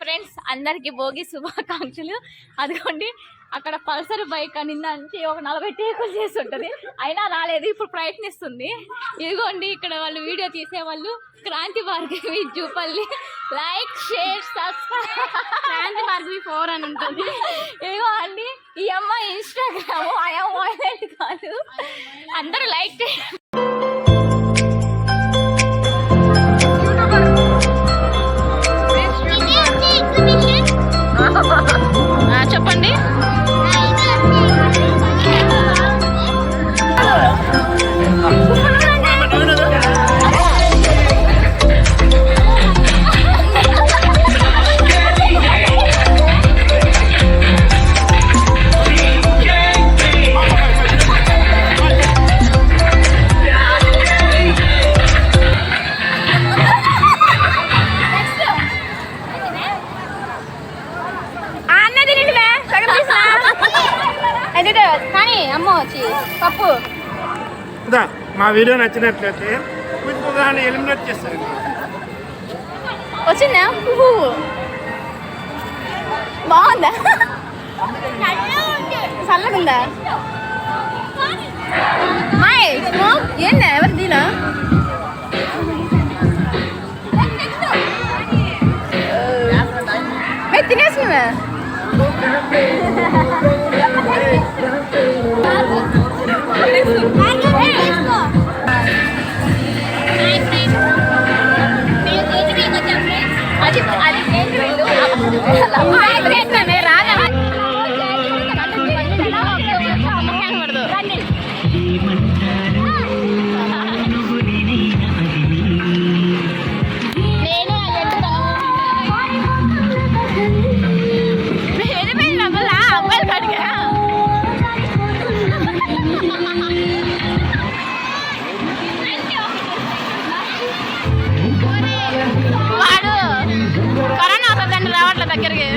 Friends అందరికి భోగి శుభాకాంక్షలు. అదిగోండి అక్కడ పల్సర్ బైక్ అనిందంటే ఒక 40 టేకులు చేసి ఉంటుంది, అయినా రాలేదు. ఇప్పుడు ప్రయత్నిస్తుంది. ఇదిగోండి ఇక్కడ వాళ్ళు వీడియో తీసేవాళ్ళు Kranthi Bhargavi Jupalli. Like share subscribe. Kranthi Bhargavi 4 అని ఉంటుంది. ఇదిగో అండి ఈ అమ్మాయి ఇన్స్టాగ్రామ్ ఆయా వాయిలెంట్ కాదు. అందరూ లైక్ చేయండి. చెప్పండి. కానీ అమ్మ వచ్చి పప్పు మా వీడియో నచ్చినట్లయితే కొంచెం ఎలిమినేట్ చేస్తారు. వచ్చిందా బాగుందా చల్లగుందా మాయ్ ఏందా ఎవరు దీనా తినేసినవా దగ్గరికి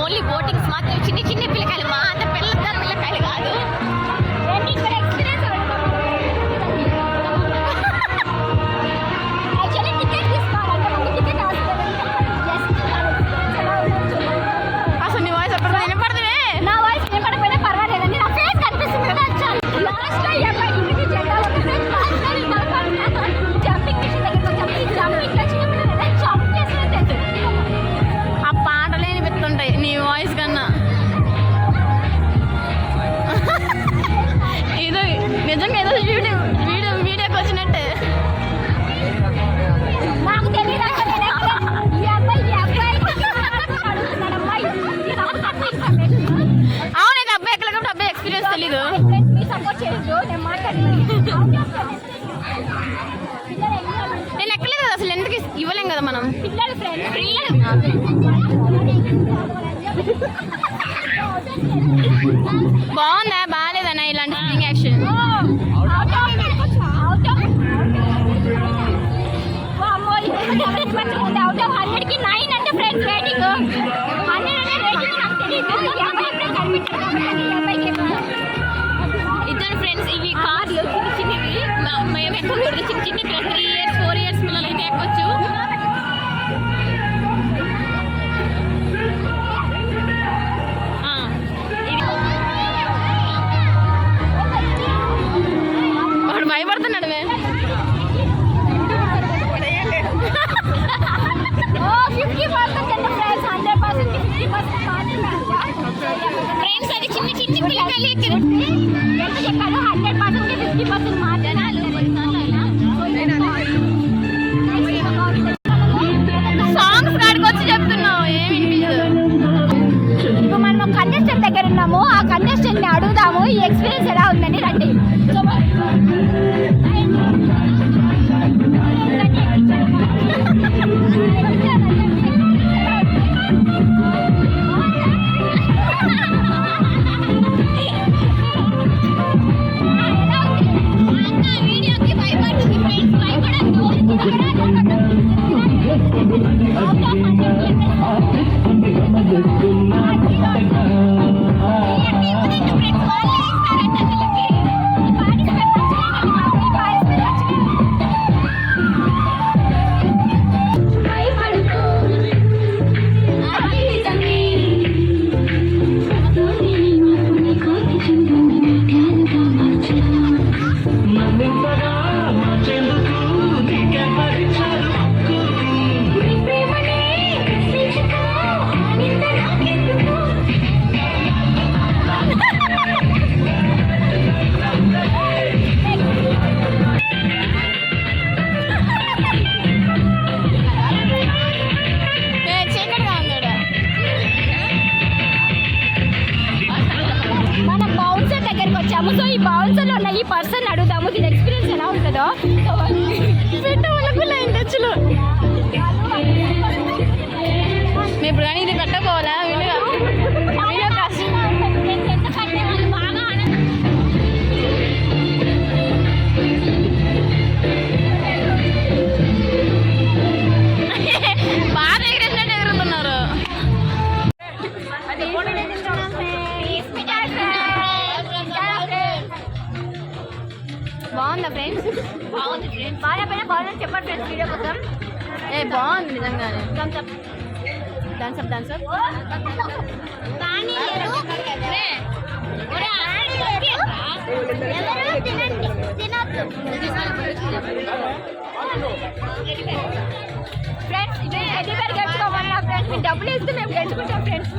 ఓన్లీ బోటింగ్స్ మాత్రం. చిన్న చిన్న పిల్లకాయలు మా అంత పిల్లకాయలు పిల్లకాయలు కాదు. అసలు నీ వాయిస్ ఎప్పుడు వినపడదువే. నా వాయిస్ వినపడకపోయినా పర్వాలేదండి, నా ఫేస్ కనిపిస్తుంది కదా. జంపింగ్ మిషన్ దగ్గర జంపింగ్ చేసినట్టు ఆ పాటలే వినిపిస్తుంటాయి నీ వాయిస్ కన్నా. ఏదో నిజంగా ఏదో వీడియోకి వచ్చినట్టే. అవునైతే అబ్బాయి ఎక్కడ కాబట్టి అబ్బాయి ఎక్స్పీరియన్స్ తెలీదు. నేను ఎక్కలేదు కదా అసలు, ఎందుకు ఇవ్వలేం కదా మనం. బాగుందా బాగాలేదన్నా ఇలాంటి స్ప్రింగ్ యాక్షన్? చిన్న చిన్న 3 ఇయర్స్ 4 ఇయర్స్ పిల్లలు అయితే ఎక్కొచ్చు. వాడు భయపడుతున్నాడు మే. 50% ఫ్రెండ్స్ 100% 50% ఫ్రెండ్స్ అది చిన్న చిన్న పిల్లకాయలు ఎక్కారు. ఎంత చెప్పారు 100% 50% మాట్లాడాలి. సాంగ్స్ కాడికి వచ్చి చెప్తున్నావు ఏమి వినిపించదు. ఇప్పుడు మనం కంటెస్టెంట్ దగ్గర ఉన్నాము. ఆ కంటెస్టెంట్ ని అడుగుదాము ఈ ఎక్స్పీరియన్స్ ఎలా ఉందని. రండి. వీడియోకి భయపడుతుంది ఫ్రెండ్స్. భయపడద్దు. సో ఈ బౌన్సర్లో ఉన్న ఈ పర్సన్ అడుగుదాము దీని ఎక్స్పీరియన్స్ ఎలా ఉంటుందో. పెట్ట వాళ్ళకు లైన్ టచ్లు మేము ఇప్పుడు కానీ ఇది పెట్టకపోవాలా వీడియో కష్టం. బాగా ఎగిరేసినట్టు ఎగురుతున్నారు. బాగుందా ఫ్రెండ్స్? బాగుంది ఫ్రెండ్స్. బాగుందని చెప్పండి ఫ్రెండ్స్ వీడియో కోసం. బాగుంది నిజంగానే. Thumbs up friends. ఇది గెలుచుకోమన్నా ఫ్రెండ్స్. డబ్బులు ఇస్తే మేము గెలుచుకుంటాం ఫ్రెండ్స్.